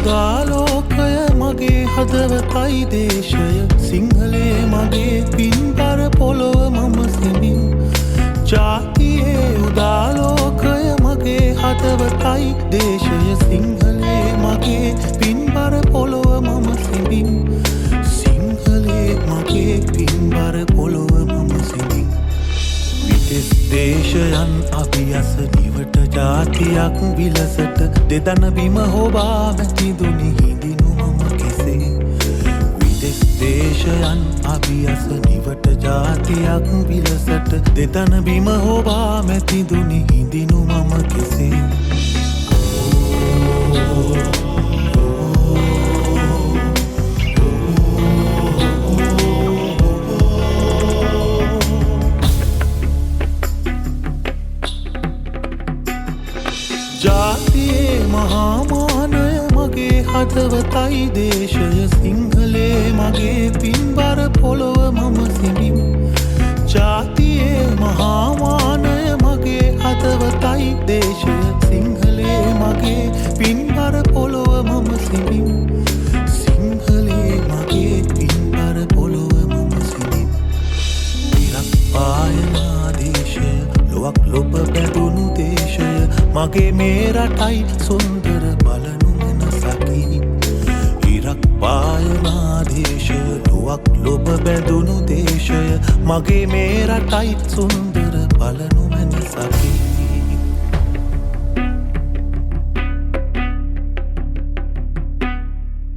උදාලෝකය මගේ හදවතයි දේශය සිංහලේ මගේ පින්බර පොළොව මම සිඳින් ජාතියේ උදාලෝකය මගේ හදවතයි දේශය සිංහලේ මගේ පින්බර පොළොව මම සිඳින් සිංහලේ මගේ පින්බර පොළොව මම සිඳින් විදෙස් දේශයන් අභියස නිවට ජාතියක් විලසට දෙදන බිම හොබා මැතිදුනි හිඳිනු මම කෙසේ විදෙස් දේශයන් අභියස නිවට ජාතියක් විලසට දෙදන බිම හොබා මැතිදුනි හිඳිනු මම කෙසේ ජාතියේ මහාමානය මගේ හදවතයි දේශය සිංහලේ මගේ පින්බර පොළොව මම සිඳින් ජාතියේ මහාමානය මගේ හදවතයි දේශය සිංහලේ මගේ පින්බර පොළොව මම සිඳින් සිංහලේ මගේ පින්බර පොළොව මම සිඳින් ඉරක් පායනා දේශය ලොවක් ලොබ බැඳුණු දේශය මගේ මේ රටයි සුන්දර බලනු මනසකි ඉරක් පායනා දේශය ලොවක් ලොබ බැඳුණු දේශය මගේ මේ රටයි සුන්දර බලනු මනසකි